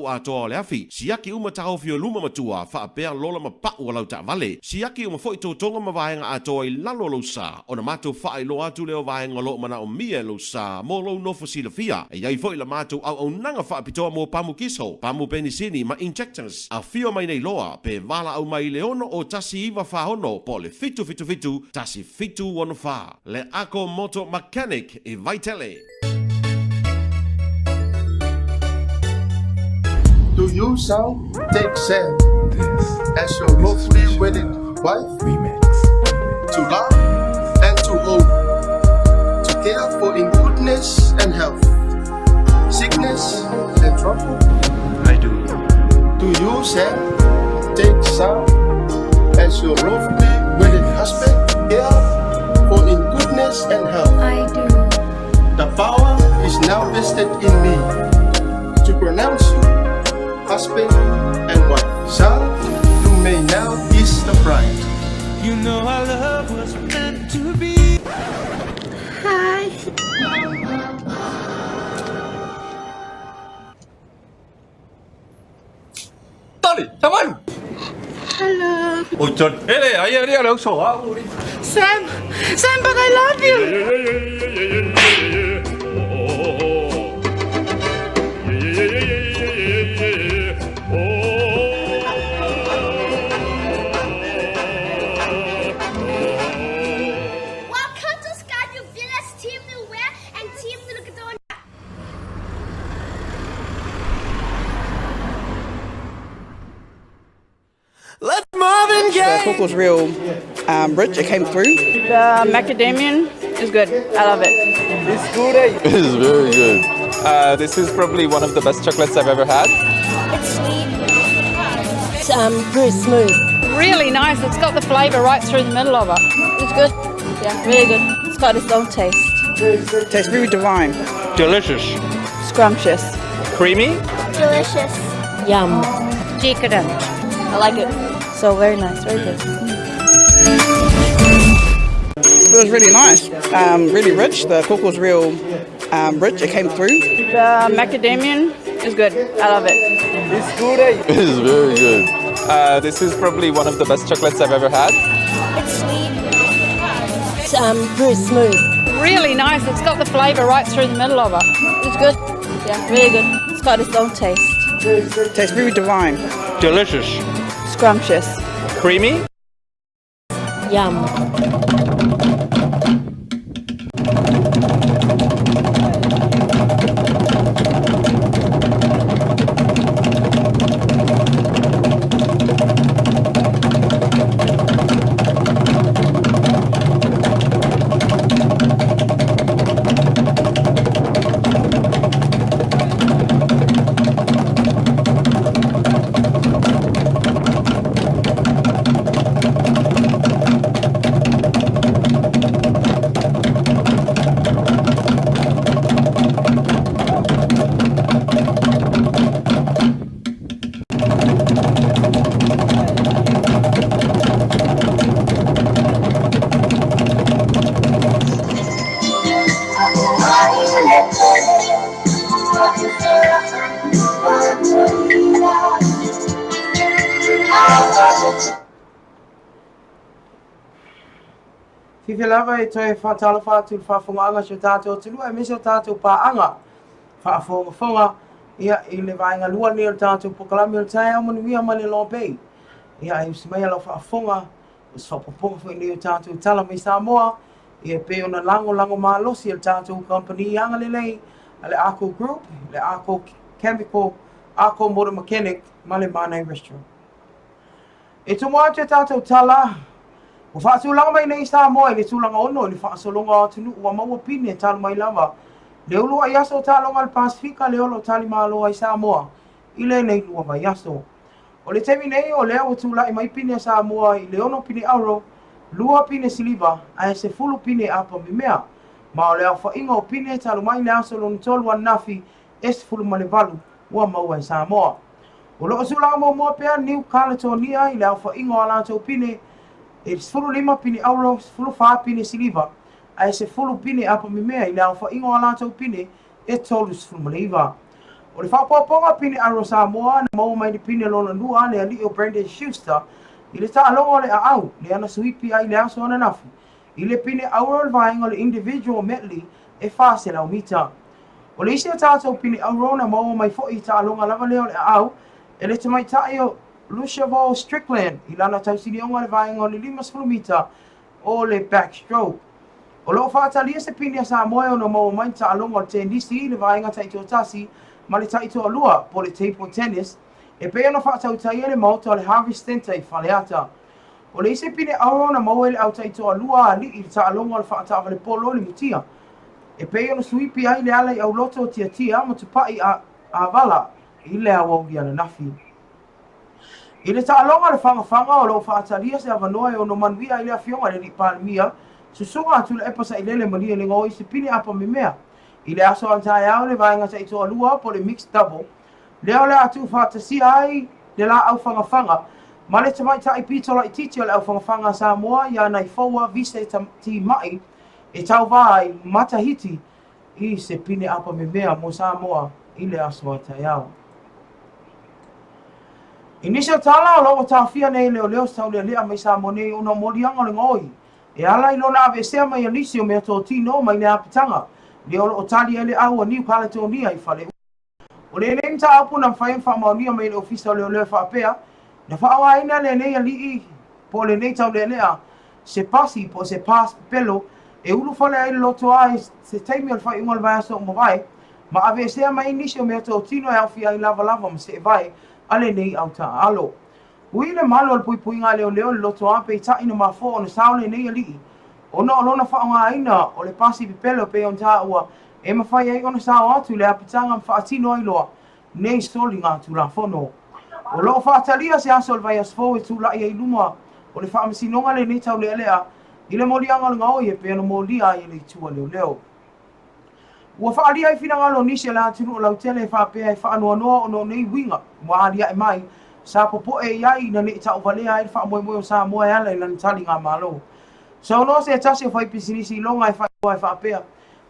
a to le afi si aki uma ta o fio luma matua fa pe lola ma pa o lau ta vale si aki uma foi to tonga ma vaenga a to i lalo lo sa ona mato fa i lo atu le o vaenga lo mana o mie lo sa mo lo no fosilafia e ai foi la mato au nanga fa bitoa mo pamukiso pamu penisini ma injectors a fio mai nei loa pe vala au mai leono o tasi iwa fahono po le fitu tasi fitu wano fa le ako moto mechanic e vaitele. Do you shall take Sam as your lawfully wedded wife to love and to hold, to care for in goodness and health, sickness and trouble? I do. Do you, Sam, take Sam as your lawfully wedded husband, care for in goodness and health? I do. The power is now vested in me to pronounce you husband and wife. Sam, you may now kiss the bride. You know our love was meant to be. Hi. Tali, taman. Hello. Ôi trời, thế này ai đi đâu sổ á? Sam, but I love you. Welcome to cocoa's real rich. It came through. The macadamian is good. I love it. It's good, eh? It is very good. This is probably one of the best chocolates I've ever had. It's sweet. It's very smooth. Really nice. It's got the flavour right through the middle of it. It's good. Yeah, really good. It's got its own taste. Tastes really divine. Delicious. Scrumptious. Creamy. Delicious. Yum. Decadent. I like it. So very nice. Very good. It was really nice. Really rich. The cocoa's real rich. It came through. The macadamian is good. I love it. It's good, eh? It is very good. This is probably one of the best chocolates I've ever had. It's sweet. It's very smooth. Really nice. It's got the flavour right through the middle of it. It's good. Yeah, really good. It's got its own taste. Tastes really divine. Delicious. Scrumptious. Creamy. Yum. Fifi lava e toi whatala whātu whawhunga si o tātou tulua e mese o tātou pāanga whaafonga ia I le vaenga lua ni o tātou pokalami o TAEAO MANUIA ma le LOABAY ia e usimai ala whaafonga o whapoponga fo ni o tātou tala mai Samoa ia pe ona lango malosi o tātou company anga le lei ale Ako Group, le Ako Chemical, Ako Motor Mechanic ma le Manai Restaurant. E tumoa te tātou tala o whaasūlanga mai nei Samoa I le tūlanga ono le whaasolonga atunu ua maua pine e tālu mai lava. Le ulua I aso tālonga le Pasifika le olo tali māloa I Samoa I le nei lua mai aso. O le temi nei o lea o tūla I mai pine Samoa I le ono pine auro, lua pine siliva, a e se fulu pine apa mi mea. Ma o lea whainga o pine tālu mai le aso lonu tolu anafi e se fulu ma le valu ua maua I Samoa. O loo sulanga mua pea New Caledonia I lea whainga o alato pine e sefulu lima pine auro, sefulu wha pine siliva, a e sefulu pine apa mi mea I lea whainga o alato pine e tolu sefulu maliva. O le whapoponga pine auro Samoa na mau mai ni pine lona lua le ali o Brandon Schuster I le ta'alonga o le aau, le ana suipi ai le aso ana nafu. I le pine auro le vaenga le individual medley e whaasela o mita. O le isi o tātou pine auro na mau mai fo I ta'alonga lava leo le aau, e le tamai tae o Luciavo Strickland I lana tausini onga le vaenga o le 5 mita o le backstroke. O loo whaatalia se pine a Samoa o na mau mai ta'alonga o le tenisi le vaenga taito tasi ma le taito alua po le table tennis e pe ona whaatautai le mauta o le Harvest Center I Whaleata. O le ise pine auro na mau ele au taito alua ali I le ta'alonga o le whaatava le polo le mutia. E pe ona suipi ai le ala I au loto o tia ma tupai a vala I le awauria na nafi. I le ta'alonga le whangawhanga o lo whaatalia se avanoa o no manuia I le awhionga le ripalmia, susunga atu le epasa I lele mania le ngoi se pine apa me mea. I le aso an TAEAO le vaenga sa ito alua po le mixed double, leo le atu whaatasia ai le la au whangawhanga, ma le tamai ta I pitola I titi o le au whangawhanga Samoa ia nai whaua vise ti mai e tau vai matahiti I se pine apa me mea mo Samoa I le aso an TAEAO. Initial tala o logo tawhia nei leo tau lea mai Samoa nei una morianga le ngoi. E ala I lona avesea mai anisi o mea tō tino mai le apitanga. Le olo o tali ele au a New Caledonia I whale. O le nei mta apu na mwhae whamaunia mai le ofisa o leo whaapea. Na whaawa aina le nei alii po le nei tau lea se pasi po se pas pelo e ulu whale ai loto ai se taimi o le whai unga le vai aso o mawai. Ma avesea mai inisi o mea tō tino e awhi ai lava ma se vai ale nei au ta alo. Ui le malo le pui ngā leo le loto ape I ta ina mafo o na saole nei ali. Ona olona whaongaina o le pasi pipele o pe on tāua e mawhai ai ona sao atu le apitanga mwhaatino ailoa nei soli ngā tūlafono. O loo whaatalia se aso le vai asfo e tūlai ai luma o le whaamasinonga le nei tau le alea I le molianga le ngau e pe ana molia I le tua leo leo. Ua whaalia I whina ngalo nisi la tunu o lau tele whaapea I whaanoa noa o no nei winga mua alia e mai sa popo e iai na nei tau valea I whaamoe o sa moe ala I lani tali ngā malo. So no se tasi o whai pisinisi longa I whaapea.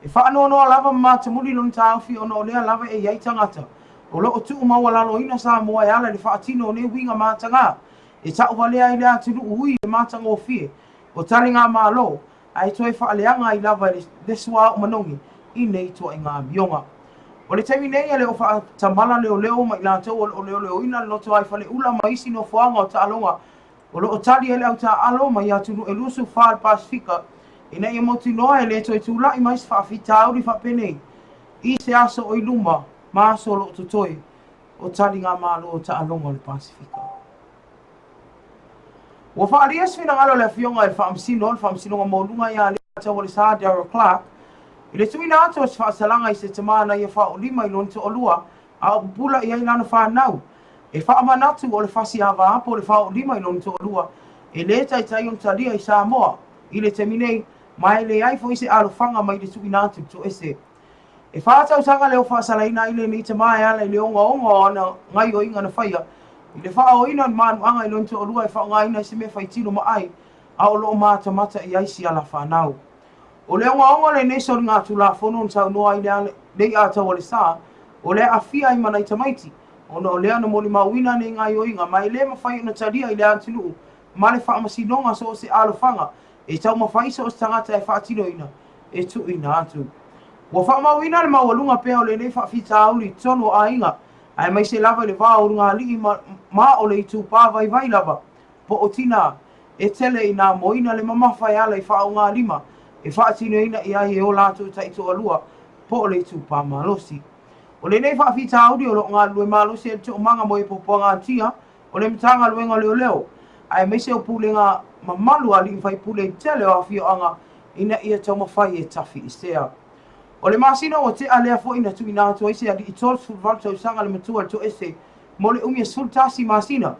E whaanoa noa lava mātamuli loni tāwhi o no lea lava e iai tangata. O loo tuu maua lalo ina sa moe ala le whaatino o nei winga mātanga. E tau valea I lea tunu ui e mātanga o fie. O tali ngā malo, ai toi whaaleanga I lava le sua o manongi I nei toa I ngā mionga. O le taimi nei le o whaatamala leo leo mai la tau o leo leo ina loto ai whale ula mai isi no fuanga o taalonga. O loo tali ele au taalo mai atunu e lusu whaal Pasifika. Ina I moti noa e le toi tūla I mais whaafita auri whaapenei. I se aso o iluma, maaso lo tutoi o tali ngā malo o taalonga le Pasifika. Ua whaaria swina ngalo le fionga le whaamsino ngā maulunga ia le tau le saa Darryl Clark. I le tuina ato se whaasalanga I se tamana ia whao lima I lonto o lua a o pupula ia I lana whanau. E whaamanatu o le whasi hawa apo le whao lima I lonto o lua. E le tai on talia I Samoa. I le teminei mai le ai fo I se alofanga mai le tuina atu to ese. E whaatau sanga leo whaasalaina I le ni tamai ala I le onga o ana ngai o inga na whaia. I le whao ina manuanga I lonto o lua e whao ngaina I se me whaitino maai a o loo mata I aisi ala whanau. O le onga le neso ngā tūlafono on tau noa I le a tau o le sā, o le awhia I mana I tamaiti, o na o lea na moli mauina ne ngai o inga, mai le mawhai na talia I le antinu, ma le whaamasinonga so o se alofanga, e tau mawhai so o se tangata e whaatino ina, e tu ina atu. Ua whaamauina le mawalunga pea o le nei whaafita auli tono a inga, ai mai se lava le vā o ngā lii ma o le I tūpā vai lava, po o tina e tele I nā moina le mamawhai ala I whao ngā lima, e whaatino ina I ai e o lātou taito alua, po o le tūpā malosi. O le nei whaafita auli o lo ngā lue malosi e tō manga mo e popo ngā tia, o le mitanga luenga leo leo, ai mai se o pule ngā mamalu ali I whai pule tele o awhio anga, ina ia tau mawhai e tafi I sea. O le masino o te alea fo ina tu ina atu aise ali I tol sulval tau sanga le matua to ese, mo le umia sultasi masina,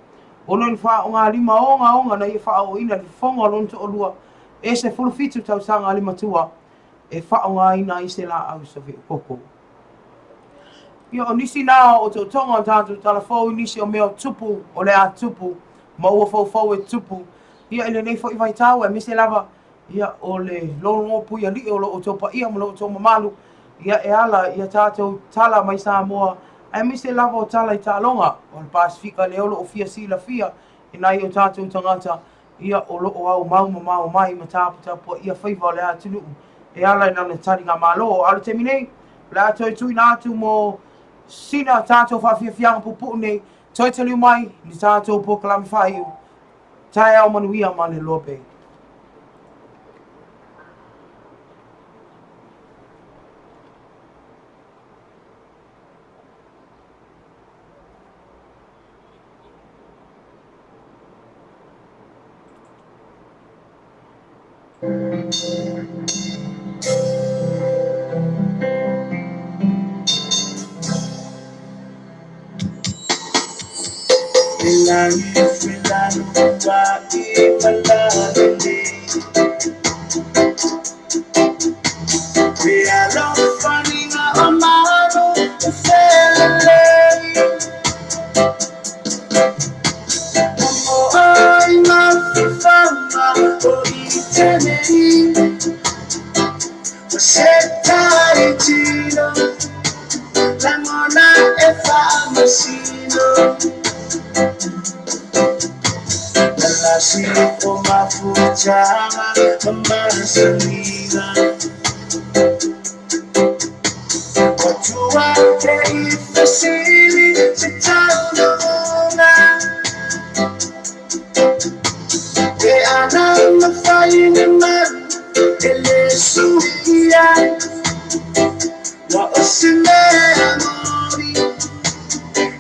o loin wha o ngā lima onga na ia wha o ina li fonga lonto o lua, e se fulufitu tau sanga ali matua, e wha o ngā ina I se la au sa veo koko. Ia o nisi nā o tō tonga o tātou talafou nisi o meo tupu, o le a tupu, ma ua fau e tupu, ia ele nei fo I vai tau e mise lava, ia o le longo puia li o lo o topa ia mo lo o tō mamalu, ia e ala ia tātou tala mai Samoa, e mise lava o tala I tālonga, o le Pasifika le olo o fia sila fia, e nai o tātou tangata, ia o lo o au mau mai ma tāputapu ia whaiva o le atunu, e ala I nana tari ngā malo, o ala te minei, le ato I tui nātu mo sina tātou whawhiawhianga pupu nei, toi taliu mai, ni tātou po kalami whaiu, TAEAO MANUIA ma le LOABAY.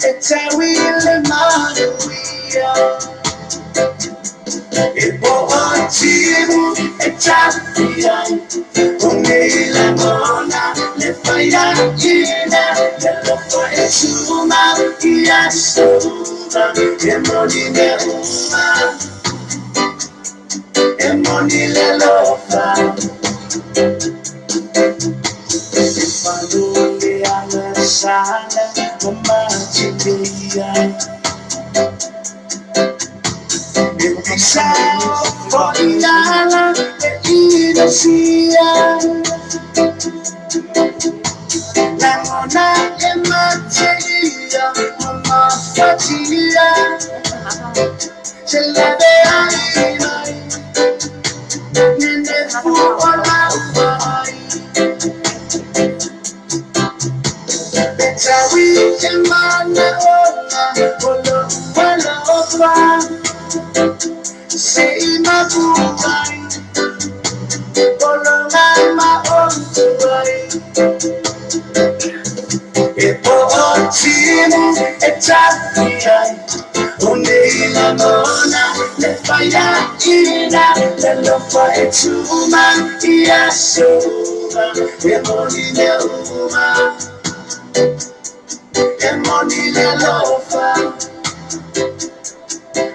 It's a real MANUIA. ina Nalofa e chuma Ia soba Emoni ne uma Emoni le lofa Falule ala sala Mama chideia Sao Poliana Inasia Namona Ematia Mama Fatia Chelade Aina Nene Fuala Fai Betawi Emana Ola Olo Wala Ofa Say my goodbye Olo Mama Ontuai Epo Otimu Etafiai Onila Mona Lefaya Ina Lelofa Etuma Iasoba Emoni ne Uma Emoni ne Lofa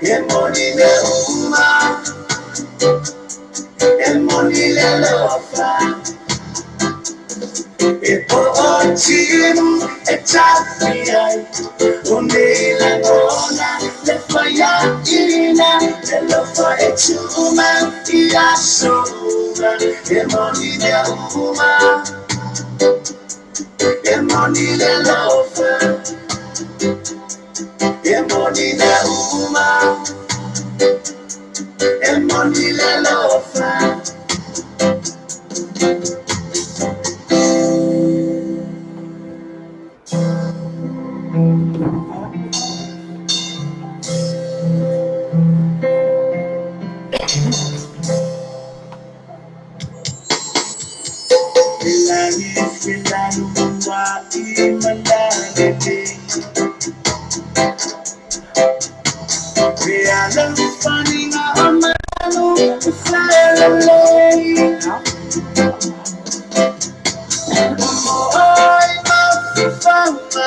Emoni ne Uma Emoni ne Lofa Epo Otimu Etafiai Onila Mona Lefaya Ina Lelofa Etuma Iasoba Emoni ne Uma Emoni ne Lofa Emoni ne Uma Emoni ne Lofa Filani Filani Mwa Imanalete Rihanna Fanning Amanu Falale Oi Mafufama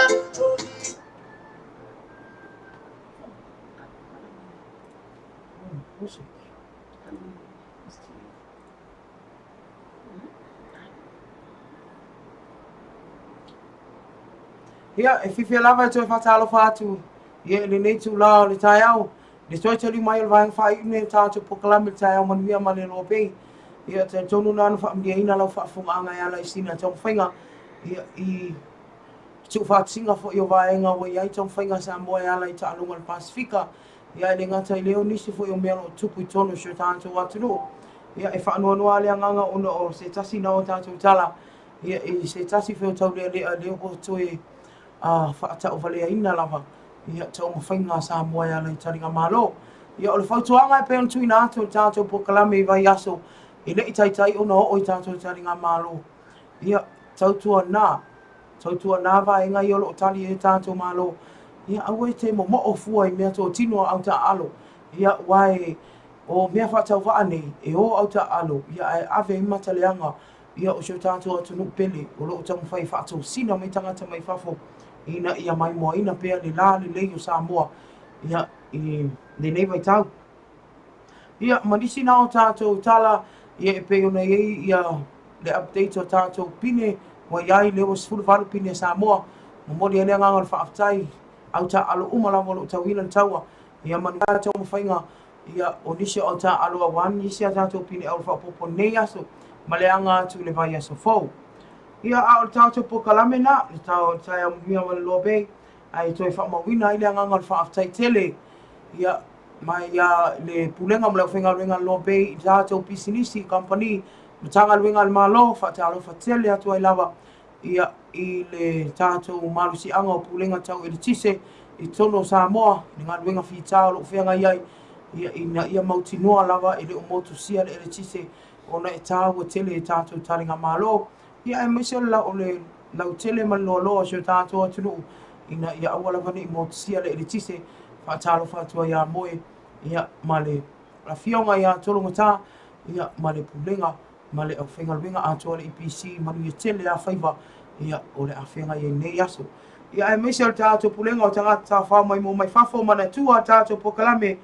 Ia, e whiwhi lava e toi whatalo whātu. Ia, le nei tū lao le TAEAO. Le toi tali mai le vang whai ne tātou pokalame le TAEAO MANUIA ma le LOABAY. Ia, te tonu nāna whaamdia ina lau whaafunga anga ia lai sina tong whainga. Ia, i tu whaatsinga fo i o vaenga wa iai tong whainga sa moa ia lai ta alunga le Pasifika. Ia, le ngata i leo nisi fo i o melo tupu i tonu sio tātou atunu. Ia, e whaanua le anganga una o se tasi na o tātou tala. Ia, i se tasi feo tau leo ko toi whaata o valea ina lava. Ia tau mawhainga sa moa ia lai taringa malo. Ia o le whautuanga e peon tui nā tātou pokalame i vai aso. I le i tai o na o i tātou taringa malo. Ia tautua nā vaenga i o lo tali e tātou malo. Ia aue te mo o fua i mea tō tino au ta alo. Ia wae o mea whaatau waane e o au ta alo. Ia e ave i mataleanga. Ia o sio tātou atunu pele o lo tamu whai whaatau sina mai tangata mai whafo. Ina ia mai moa ina pea le la le lei o Samoa. Ia i le nei vai tau. Ia manisi nā o tātou tala. Ia e peo nei ia le update o tātou pine. Wa iai le o sifuru whalu pine Samoa. Mamori e lea nganga le whaaftai. Au ta alo umalawa lo tawina taua. Ia manu tātou mawhainga. Ia o nisi o ta alo awan. Nisi a tātou pine au whaapopo nei aso. Maleanga atu le vai aso fau. Ia a o tātou pokalame na, le tau tai MANUIA ma le LOABAY, ai toi whaamawina i le anganga le whaaftai tele. Ia mai le pulenga mle whenga ruenga LOABAY i tātou pisinisi, company, matanga ruenga le malo, whaatalo whatele atu ai lava. Ia i le tātou malusi anga o pulenga tau e le tise, i tono Samoa, i ngā ruenga whitao lo whenga iai, ia mautinoa lava i le umotu sia le tise, ona e tāu o tele i tātou taringa malo. Ia e mese la o le lau tele man loa sio tātou atunu. Ina ia awala vani i motusia le tise, whaatalo whaatua ia moe, ia ma le rafionga ia tolonga tā, ia ma le pulenga, ma le au whenga ruenga atua le EPC, MANUIA tele a whaiva, ia o le awhenga i nei aso. Ia e mese o tātou pulenga o tangata tā whā mai mo mai whafo mana tua tātou pokalame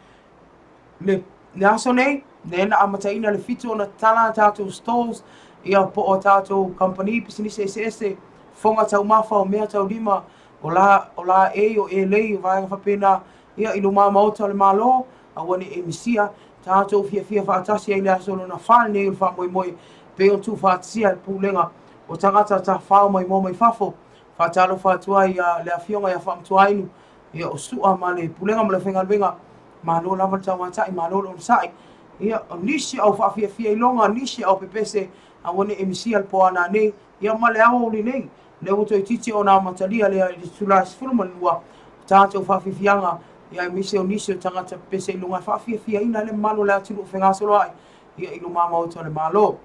le aso nei, le ena amataina le fito na tala tātou stores, ia po o tātou company pisinisi ese fonga tau mafa o mea tau lima o la e o e lei o vaenga whapena ia ilo maota le malo a wane e misia tātou fia whaatasi ai le aso na whāne nei ulwha moi pe o tū whaatisia le pūlenga o tangata tā whao mai mo mai whafo whaatalo whaatua ia le awhionga ia whaamtua inu ia o sua ma le pūlenga ma le whengalwenga ma lo lava tau matai ma lo sai ia o nisi au whaafia ilonga nisi au pepese a wane e misia le poana nei ia ma le awa uli nei le uto i titi o nā matalia le i tula sifulumanua tātou whaafifianga ia i mise o nisi o tangata pese ilunga whaafia ina le malo le atiru o whengasolo ai ia ilu mama o le malo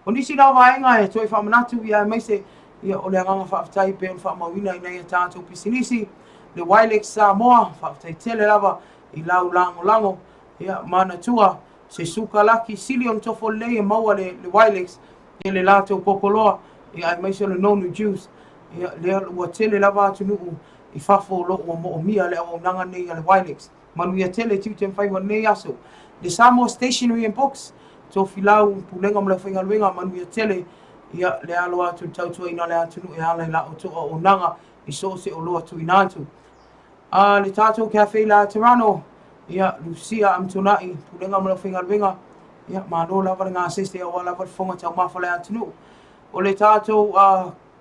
o nisi nā vaenga e toi whaamanatu ia i mise ia o le anganga whaafitai pe on whaamawina ina ia tātou pisinisi le Wilex Samoa whaafitai tele lava i lau lango ia mana tua se suka laki sili on tofo lei e maua le Wilex ia le lātou kokoloa ia ai maise le nonu juice ia le ua tele lava atunuu i whafo lo ua mo o mia le au nanga nei le Wilex manuia tele tiu tem whaiwa nei aso le Samoa Stationery and Books Tofi lau pulenga mle whaingaluenga manuia tele ia le alo atu tautua ina le atunu e ala i la o nanga i so se o loa tu inatu le tātou cafe la Tirano ia Lucia Amtonai pulenga mle whaingaluenga ia malo lava ngā seste o lava fonga tau mafa le atunu o le tātou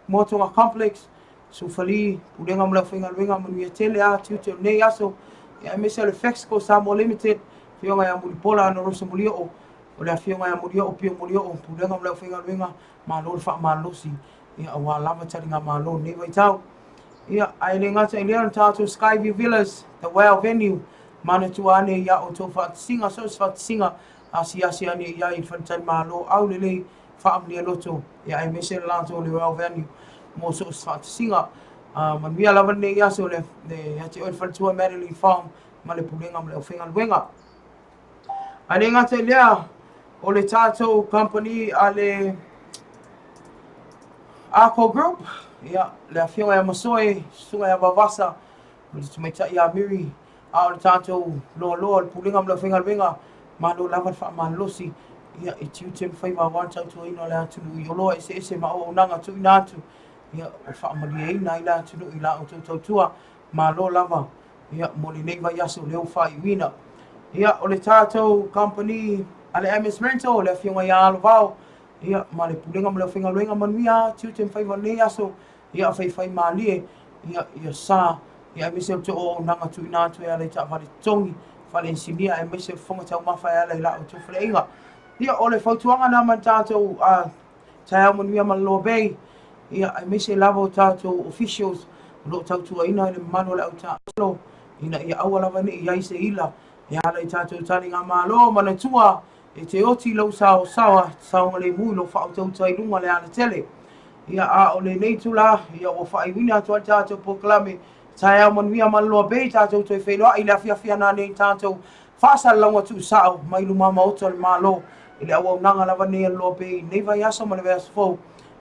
motonga complex sufali pulenga mle whaingaluenga manuia tele a tiute o nei aso ia mese le Fexco Samoa Limited fionga ya mulipola no rosa mulio o le fionga ya mulio o pio mulio o pulenga mle whaingaluenga malo le wha malosi ia awa lava taringa malo nei vai tau ia ai le ngata i lea tātou Skyview Villas the Well Venue mana tuane ia o tō whaatisinga so whaatisinga asi ane ia i whantai malo au lelei whaamlia loto ia ai mese le lanto le Well Venue mo so whaatisinga manuia lava nei ia so le hati oe whantua Madeline Farm ma le pulenga ma le whaingaluenga ai le ngata i lea o le tātou company a le Arco Group ia le afionga ya masoe sunga ya vavasa o le tumaita ia miri a o le tātou loa le pulenga ma le whaingaluenga ma lo lava wha malosi ia i tiu tem whaiwa wantau tua ina le atunu i oloa ese ma o nanga tu ina atu ia o wha maria ina i le atunu i la o tau tua ma lo lava ia mo le neiva yaso leo wha i wina ia o le tātou company a le MS Rental le afionga ia alo vau ia ma le pulenga ma le whaingaluenga manuia tiu tem whaiwa nei aso ia whai malie ia sa ia mise o nanga tu ina atu ia le ta vale tongi fale insinia e mese fonga tau mafa ala i la o tufle inga. Ia o le fautuanga na man tātou TAEAO MANUIA ma LOABAY ia e mese lava o tātou officials lo tautua ina le mano le au tālo ina ia awa lava ni ia ise ila ia ala i tātou tani ngā malo mana tua e te oti lau sawa le mui lo whao tautai lunga le ala tele. Ia a o le nei tula ia o whaiwina atua tātou poklame TAEAO MANUIA ma LOABAY tātou toi whailoa i le awhiawhia nā nei tātou whaasala launga tu sao mai lumama oto le malo i le awa unanga lava nei LOABAY nei vai aso ma le veas fau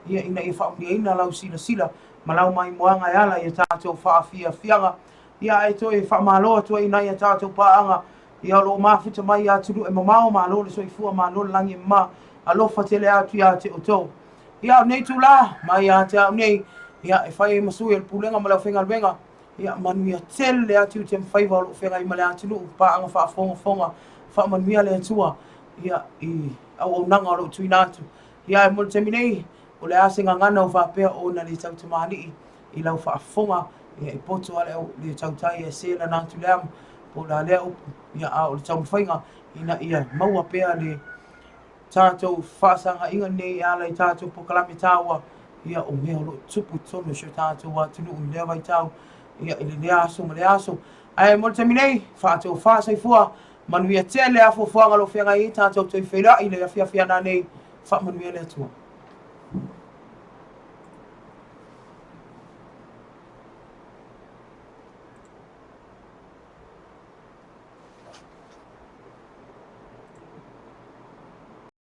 ia ina i whaamlia ina lau sila ma lau mai moanga i ala i tātou whaawhiawhianga ia e toi whaamaloa tua ina i tātou paanga ia lo mawhita mai i aturu e mamao malo le soifua malo le langi ma alofa tele atu ia te oto ia nei tula mai a te au nei ia e whai masui e pulenga ma lau whengalwenga ia manuia tel le atu te mwhaiva lo whenga i ma le atunu paanga whaafonga whaamanuia le atua ia i au nanga lo tuina atu ia e mole temi nei o le asenga ngana o whapea o na le tautamani i lau whaafonga ia i poto ale au le tautai e se la nātu le amu po la lea upu ia a o le taumwhainga ina ia maua pea le tātou whaasanga inga nei ala i tātou pokalame tāua ia o mea lo tupu tono sio tātou wa tunu u lea vai tāu ia ili lea aso ma lea aso ai mo temi nei whātou whāsaifua manuia tele a fuafuanga lo whenga i tātou toi whera i le awhiawhia nā nei wha manuia lea tua.